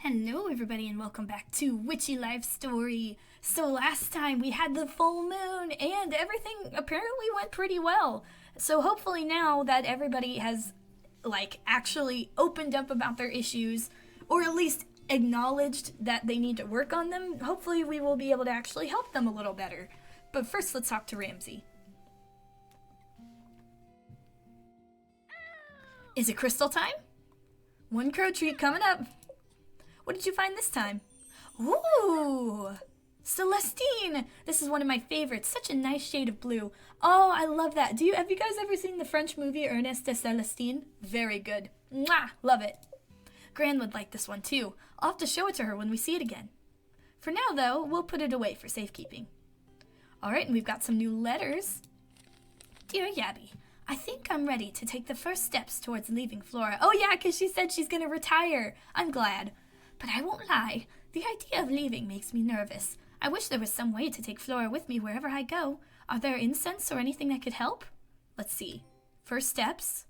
Hello everybody and welcome back to Witchy Life Story. So last time we had the full moon and everything apparently went pretty well. So hopefully now that everybody has actually opened up about their issues or at least acknowledged that they need to work on them, hopefully we will be able to actually help them a little better. But first let's talk to Ramsey. Is it crystal time? One crow treat coming up. What did you find this time? Ooh! Celestine! This is one of my favorites. Such a nice shade of blue. Oh, I love that. Have you guys ever seen the French movie Ernest de Celestine? Very good. Mwah! Love it. Gran would like this one too. I'll have to show it to her when we see it again. For now, though, we'll put it away for safekeeping. Alright, and we've got some new letters. Dear Yabby, I think I'm ready to take the first steps towards leaving Flora. Oh yeah, because she said she's going to retire. I'm glad. But I won't lie, the idea of leaving makes me nervous. I wish there was some way to take Flora with me wherever I go. Are there incense or anything that could help? Let's see. First steps.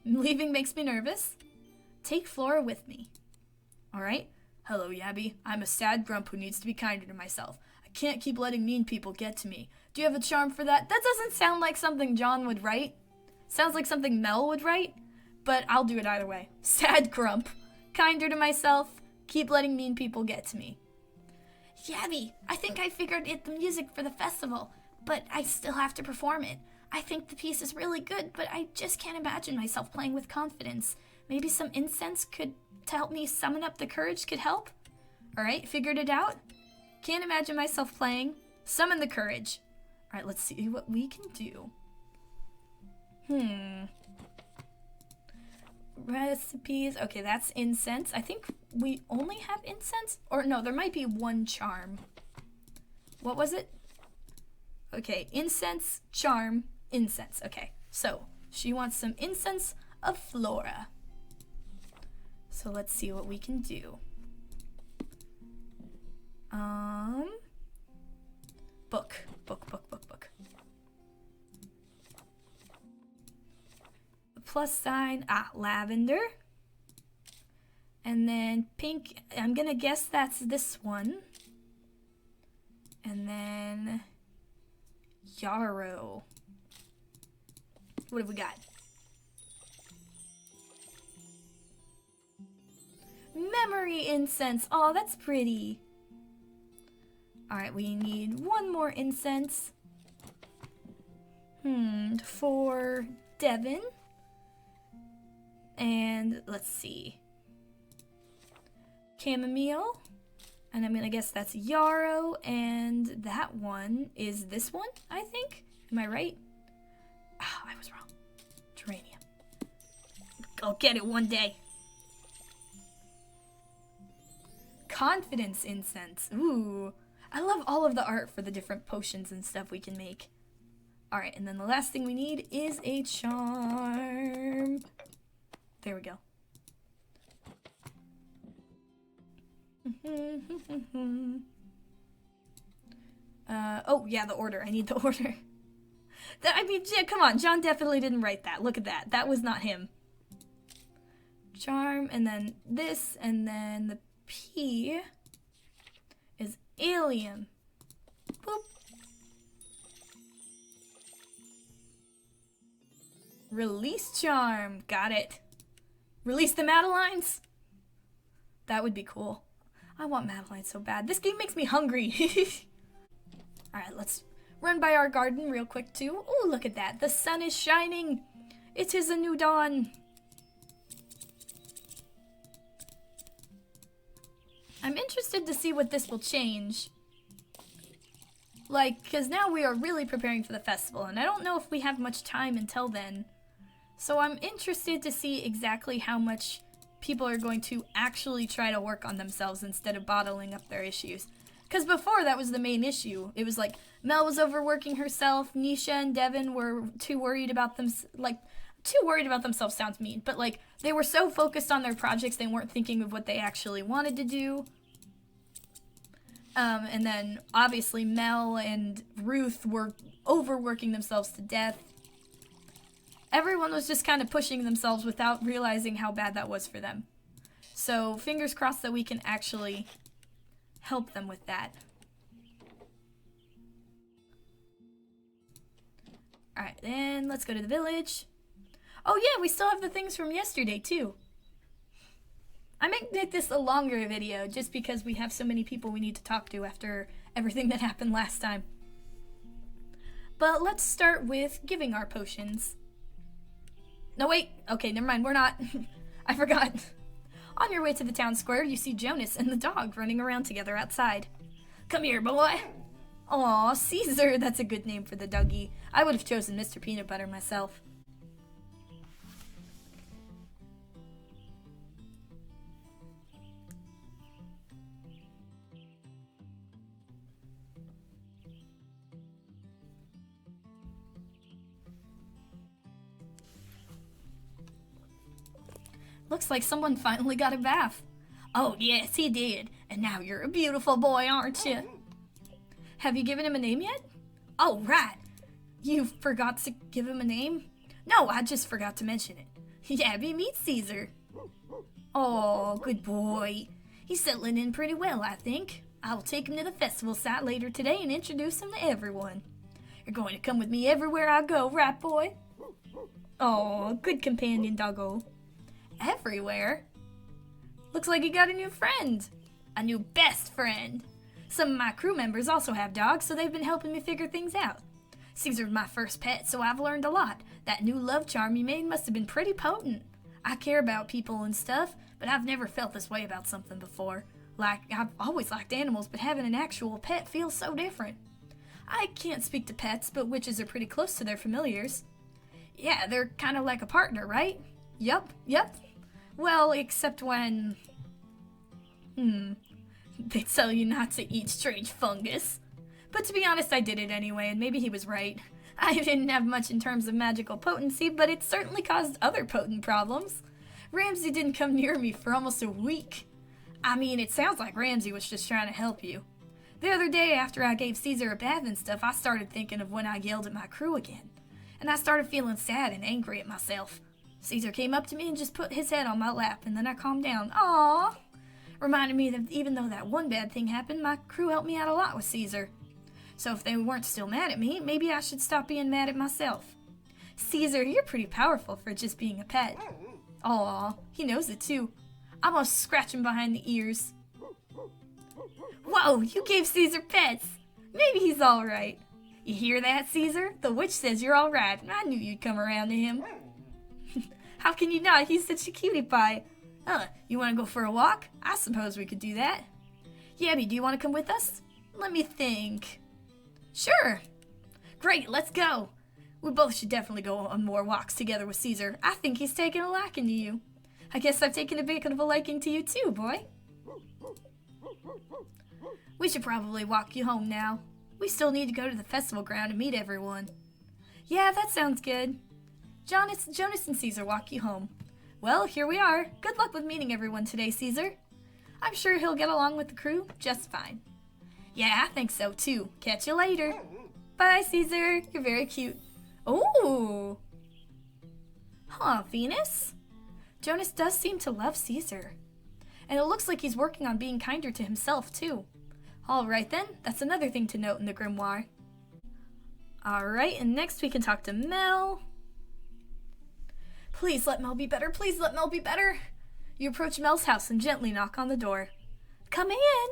Leaving makes me nervous. Take Flora with me. Alright. Hello, Yabby. I'm a sad grump who needs to be kinder to myself. I can't keep letting mean people get to me. Do you have a charm for that? That doesn't sound like something John would write. Sounds like something Mel would write. But I'll do it either way. Sad grump. Kinder to myself, keep letting mean people get to me. Yabby, I think I figured out the music for the festival, but I still have to perform it. I think the piece is really good, but I just can't imagine myself playing with confidence. Maybe some incense to help me summon up the courage could help? Alright, figured it out? Can't imagine myself playing. Summon the courage. Alright, let's see what we can do. Recipes. Okay, that's incense. I think we only have incense. Or no, there might be one charm. What was it? Okay, incense, charm, incense. Okay, so she wants some incense of Flora. So let's see what we can do. Book. Plus sign, lavender. And then pink, I'm gonna guess that's this one. And then yarrow. What have we got? Memory incense. Oh, that's pretty. Alright, we need one more incense. For Devin. And let's see. Chamomile. And I'm going to guess that's yarrow. And that one is this one, I think. Am I right? I was wrong. Geranium. I'll get it one day. Confidence incense. Ooh. I love all of the art for the different potions and stuff we can make. Alright, and then the last thing we need is a charm. There we go. Oh, yeah, the order. I need the order. Yeah, come on. John definitely didn't write that. Look at that. That was not him. Charm, and then this, and then the P is alien. Boop. Release charm. Got it. Release the Madelines? That would be cool. I want Madeline so bad. This game makes me hungry. Alright, let's run by our garden real quick too. Oh, look at that. The sun is shining. It is a new dawn. I'm interested to see what this will change. Because now we are really preparing for the festival, and I don't know if we have much time until then. So I'm interested to see exactly how much people are going to actually try to work on themselves instead of bottling up their issues. Because before, that was the main issue. It was like, Mel was overworking herself, Nisha and Devin were too worried about themselves sounds mean, but they were so focused on their projects they weren't thinking of what they actually wanted to do. And then, obviously, Mel and Ruth were overworking themselves to death. Everyone was just kind of pushing themselves without realizing how bad that was for them. So fingers crossed that we can actually help them with that. Alright, then let's go to the village. Oh yeah, we still have the things from yesterday too. I might make this a longer video just because we have so many people we need to talk to after everything that happened last time. But let's start with giving our potions. No wait, okay, never mind, we're not. I forgot. On your way to the town square, you see Jonas and the dog running around together outside. Come here, boy. Aw, Caesar, that's a good name for the doggy. I would have chosen Mr. Peanut Butter myself. Looks like someone finally got a bath. Oh, yes, he did. And now you're a beautiful boy, aren't you? Have you given him a name yet? Oh, right. You forgot to give him a name? No, I just forgot to mention it. Yabby, meet Caesar. Oh, good boy. He's settling in pretty well, I think. I'll take him to the festival site later today and introduce him to everyone. You're going to come with me everywhere I go, right, boy? Oh, good companion, doggo. Everywhere? Looks like you got a new friend. A new best friend. Some of my crew members also have dogs, so they've been helping me figure things out. Caesar's my first pet, so I've learned a lot. That new love charm you made must have been pretty potent. I care about people and stuff, but I've never felt this way about something before. Like, I've always liked animals, but having an actual pet feels so different. I can't speak to pets, but witches are pretty close to their familiars. Yeah, they're kind of like a partner, right? Yup. Well, except when... they tell you not to eat strange fungus. But to be honest, I did it anyway, and maybe he was right. I didn't have much in terms of magical potency, but it certainly caused other potent problems. Ramsey didn't come near me for almost a week. I mean, it sounds like Ramsey was just trying to help you. The other day, after I gave Caesar a bath and stuff, I started thinking of when I yelled at my crew again. And I started feeling sad and angry at myself. Caesar came up to me and just put his head on my lap, and then I calmed down. Aww! Reminded me that even though that one bad thing happened, my crew helped me out a lot with Caesar. So if they weren't still mad at me, maybe I should stop being mad at myself. Caesar, you're pretty powerful for just being a pet. Aw, he knows it too. I must scratch him behind the ears. Whoa, you gave Caesar pets! Maybe he's alright. You hear that, Caesar? The witch says you're alright, and I knew you'd come around to him. How can you not? He's such a cutie pie. You want to go for a walk? I suppose we could do that. Yabby, do you want to come with us? Let me think. Sure. Great, let's go. We both should definitely go on more walks together with Caesar. I think he's taken a liking to you. I guess I've taken a bit of a liking to you too, boy. We should probably walk you home now. We still need to go to the festival ground and meet everyone. Yeah, that sounds good. Jonas and Caesar walk you home. Well, here we are. Good luck with meeting everyone today, Caesar. I'm sure he'll get along with the crew just fine. Yeah, I think so too. Catch you later. Bye, Caesar. You're very cute. Ooh. Huh, Venus? Jonas does seem to love Caesar. And it looks like he's working on being kinder to himself too. Alright then, that's another thing to note in the grimoire. Alright, and next we can talk to Mel. Please let Mel be better. Please let Mel be better. You approach Mel's house and gently knock on the door. Come in.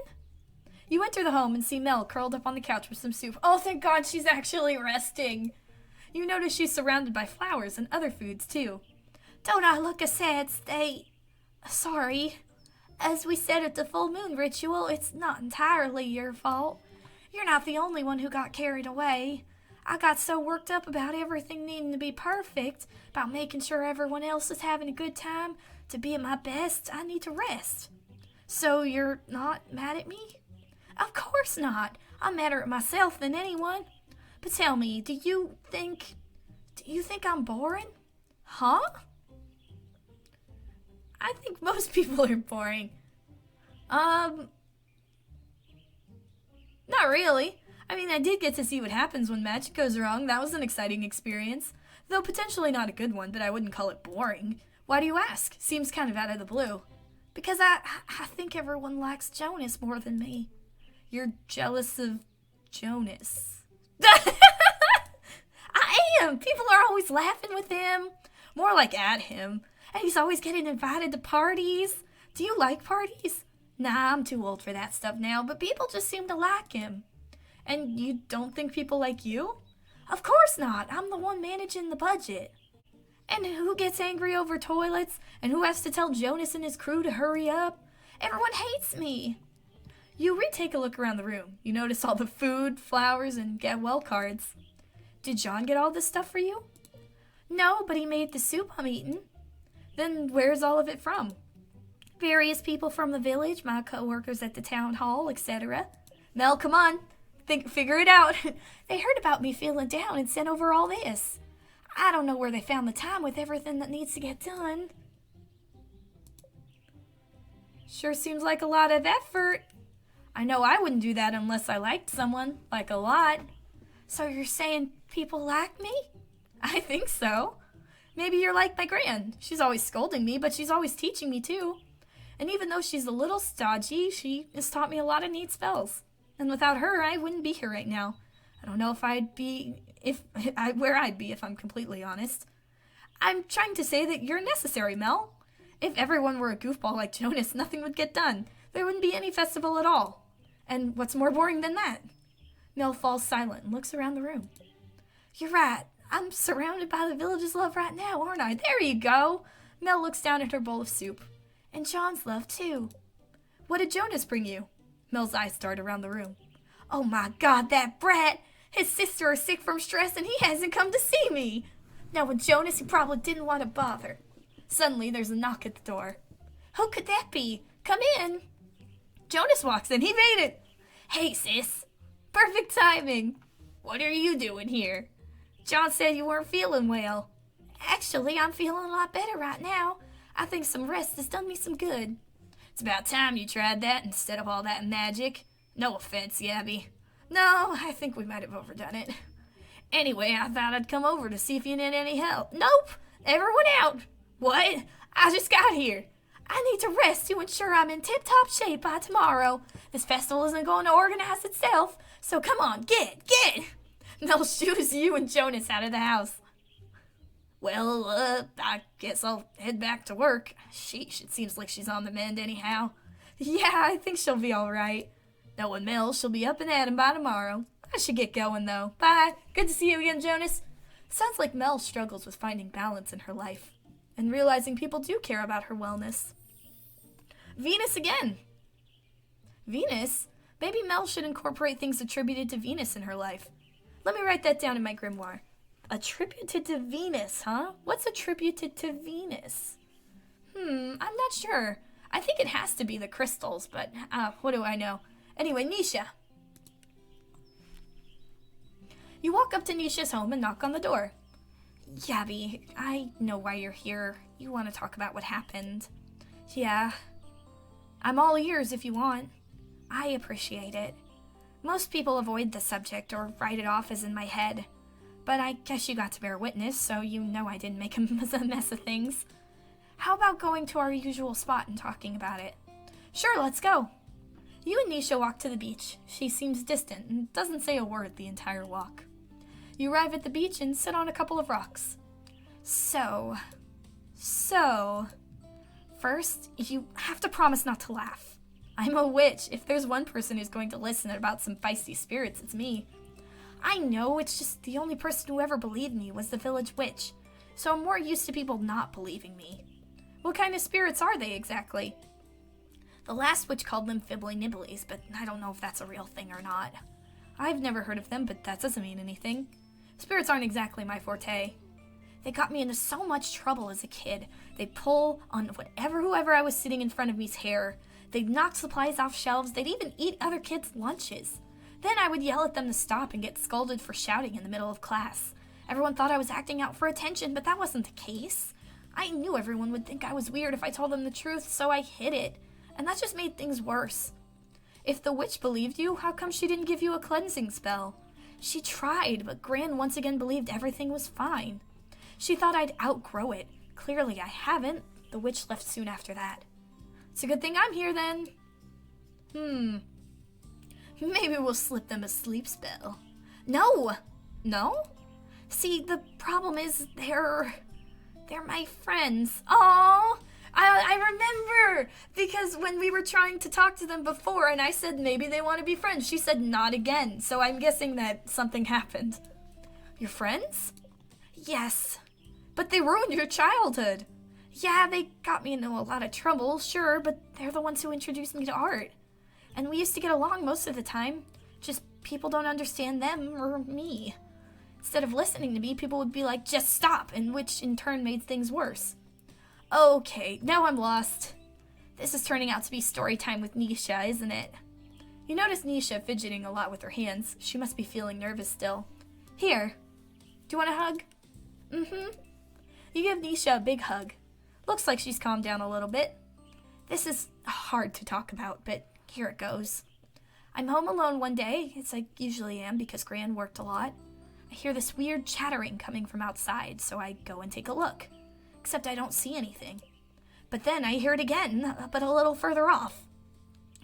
You enter the home and see Mel curled up on the couch with some soup. Oh, thank God she's actually resting. You notice she's surrounded by flowers and other foods, too. Don't I look a sad state? Sorry. As we said at the full moon ritual, it's not entirely your fault. You're not the only one who got carried away. I got so worked up about everything needing to be perfect, about making sure everyone else is having a good time, to be at my best, I need to rest. So you're not mad at me? Of course not. I'm madder at myself than anyone. But tell me, do you think I'm boring? Huh? I think most people are boring. Not really. I mean, I did get to see what happens when magic goes wrong. That was an exciting experience. Though potentially not a good one, but I wouldn't call it boring. Why do you ask? Seems kind of out of the blue. Because I think everyone likes Jonas more than me. You're jealous of Jonas. I am. People are always laughing with him. More like at him. And he's always getting invited to parties. Do you like parties? Nah, I'm too old for that stuff now, but people just seem to like him. And you don't think people like you? Of course not. I'm the one managing the budget. And who gets angry over toilets? And who has to tell Jonas and his crew to hurry up? Everyone hates me. You retake a look around the room. You notice all the food, flowers, and get well cards. Did John get all this stuff for you? No, but he made the soup I'm eating. Then where's all of it from? Various people from the village, my co-workers at the town hall, etc. Mel, come on. Figure it out. They heard about me feeling down and sent over all this. I don't know where they found the time with everything that needs to get done. Sure seems like a lot of effort. I know I wouldn't do that unless I liked someone, like a lot. So you're saying people like me? I think so. Maybe you're like my gran. She's always scolding me, but she's always teaching me too. And even though she's a little stodgy, she has taught me a lot of neat spells. And without her, I wouldn't be here right now. I don't know if where I'd be if I'm completely honest. I'm trying to say that you're necessary, Mel. If everyone were a goofball like Jonas, nothing would get done. There wouldn't be any festival at all. And what's more boring than that? Mel falls silent and looks around the room. You're right. I'm surrounded by the village's love right now, aren't I? There you go. Mel looks down at her bowl of soup. And John's love, too. What did Jonas bring you? Mel's eyes dart around the room. Oh my God, that brat! His sister is sick from stress and he hasn't come to see me. Knowing Jonas, he probably didn't want to bother. Suddenly, there's a knock at the door. Who could that be? Come in. Jonas walks in. He made it. Hey, sis. Perfect timing. What are you doing here? John said you weren't feeling well. Actually, I'm feeling a lot better right now. I think some rest has done me some good. It's about time you tried that instead of all that magic. No offense, Yabby. No, I think we might have overdone it. Anyway, I thought I'd come over to see if you need any help. Nope, everyone out. What? I just got here. I need to rest to ensure I'm in tip-top shape by tomorrow. This festival isn't going to organize itself, so come on, get! Mel shoos you and Jonas out of the house. Well, I guess I'll head back to work. Sheesh, it seems like she's on the mend anyhow. Yeah, I think she'll be all right. Knowing Mel, she'll be up and at 'em by tomorrow. I should get going, though. Bye. Good to see you again, Jonas. Sounds like Mel struggles with finding balance in her life and realizing people do care about her wellness. Venus again. Venus? Maybe Mel should incorporate things attributed to Venus in her life. Let me write that down in my grimoire. Attributed to Venus, huh? What's attributed to Venus? I'm not sure. I think it has to be the crystals, but what do I know? Anyway, Nisha. You walk up to Nisha's home and knock on the door. Yabby, I know why you're here. You want to talk about what happened. Yeah. I'm all ears if you want. I appreciate it. Most people avoid the subject or write it off as in my head. But I guess you got to bear witness, so you know I didn't make a mess of things. How about going to our usual spot and talking about it? Sure, let's go. You and Nisha walk to the beach. She seems distant and doesn't say a word the entire walk. You arrive at the beach and sit on a couple of rocks. So, first, you have to promise not to laugh. I'm a witch. If there's one person who's going to listen about some feisty spirits, it's me. I know, it's just the only person who ever believed me was the village witch, so I'm more used to people not believing me. What kind of spirits are they exactly? The last witch called them fibbly nibblies, but I don't know if that's a real thing or not. I've never heard of them, but that doesn't mean anything. Spirits aren't exactly my forte. They got me into so much trouble as a kid. They'd pull on whoever I was sitting in front of me's hair. They'd knock supplies off shelves. They'd even eat other kids' lunches. Then I would yell at them to stop and get scolded for shouting in the middle of class. Everyone thought I was acting out for attention, but that wasn't the case. I knew everyone would think I was weird if I told them the truth, so I hid it. And that just made things worse. If the witch believed you, how come she didn't give you a cleansing spell? She tried, but Gran once again believed everything was fine. She thought I'd outgrow it. Clearly I haven't. The witch left soon after that. It's a good thing I'm here then. Maybe we'll slip them a sleep spell. No! No? See, the problem is they're my friends. Oh, I remember! Because when we were trying to talk to them before and I said maybe they want to be friends, she said not again. So I'm guessing that something happened. Your friends? Yes. But they ruined your childhood. Yeah, they got me into a lot of trouble, sure, but they're the ones who introduced me to art. And we used to get along most of the time. Just people don't understand them or me. Instead of listening to me, people would be like, just stop, and which in turn made things worse. Okay, now I'm lost. This is turning out to be story time with Nisha, isn't it? You notice Nisha fidgeting a lot with her hands. She must be feeling nervous still. Here. Do you want a hug? You give Nisha a big hug. Looks like she's calmed down a little bit. This is hard to talk about, but here it goes. I'm home alone one day, as I usually am because Gran worked a lot. I hear this weird chattering coming from outside, so I go and take a look. Except I don't see anything. But then I hear it again, but a little further off.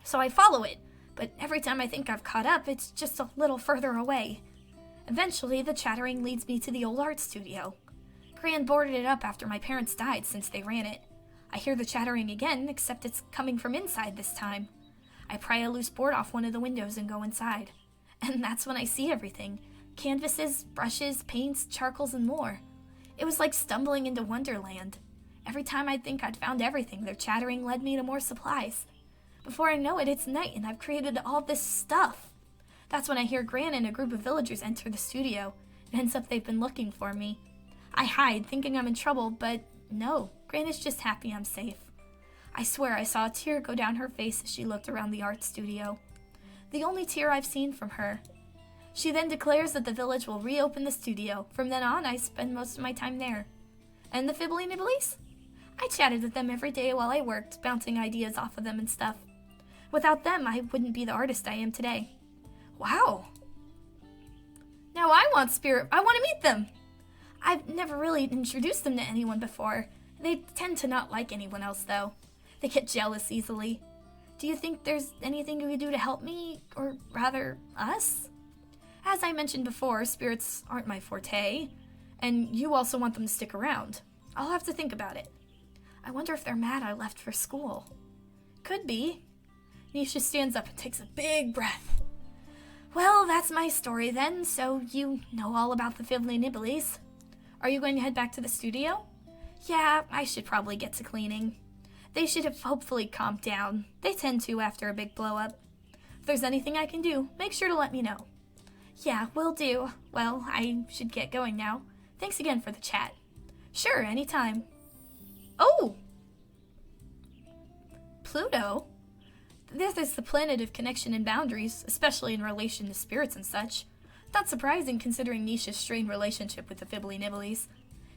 So I follow it, but every time I think I've caught up, it's just a little further away. Eventually, the chattering leads me to the old art studio. Gran boarded it up after my parents died since they ran it. I hear the chattering again, except it's coming from inside this time. I pry a loose board off one of the windows and go inside. And that's when I see everything. Canvases, brushes, paints, charcoals, and more. It was like stumbling into Wonderland. Every time I'd think I'd found everything, their chattering led me to more supplies. Before I know it, it's night and I've created all this stuff. That's when I hear Gran and a group of villagers enter the studio. It ends up they've been looking for me. I hide, thinking I'm in trouble, but no, Gran is just happy I'm safe. I swear I saw a tear go down her face as she looked around the art studio. The only tear I've seen from her. She then declares that the village will reopen the studio. From then on, I spend most of my time there. And the Fibbly Nibblies? I chatted with them every day while I worked, bouncing ideas off of them and stuff. Without them, I wouldn't be the artist I am today. Wow. Now I want to meet them. I've never really introduced them to anyone before. They tend to not like anyone else, though. They get jealous easily. Do you think there's anything you could do to help me, or rather, us? As I mentioned before, spirits aren't my forte, and you also want them to stick around. I'll have to think about it. I wonder if they're mad I left for school. Could be. Nisha stands up and takes a big breath. Well, that's my story then, so you know all about the Fibbly Nibblies. Are you going to head back to the studio? Yeah, I should probably get to cleaning. They should have hopefully calmed down. They tend to after a big blow-up. If there's anything I can do, make sure to let me know. Yeah, will do. Well, I should get going now. Thanks again for the chat. Sure, anytime. Oh! Pluto? This is the planet of connection and boundaries, especially in relation to spirits and such. Not surprising considering Nisha's strained relationship with the Fibbly Nibblies.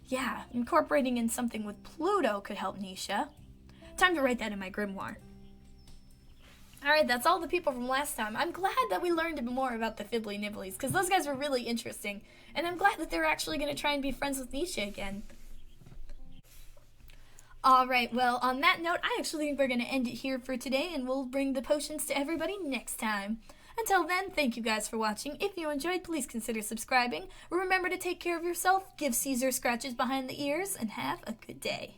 Yeah, incorporating in something with Pluto could help Nisha. Time to write that in my grimoire. Alright, that's all the people from last time. I'm glad that we learned a bit more about the Fibbly Nibblies, because those guys were really interesting. And I'm glad that they're actually going to try and be friends with Nisha again. Alright, well, on that note, I actually think we're going to end it here for today, and we'll bring the potions to everybody next time. Until then, thank you guys for watching. If you enjoyed, please consider subscribing. Remember to take care of yourself, give Caesar scratches behind the ears, and have a good day.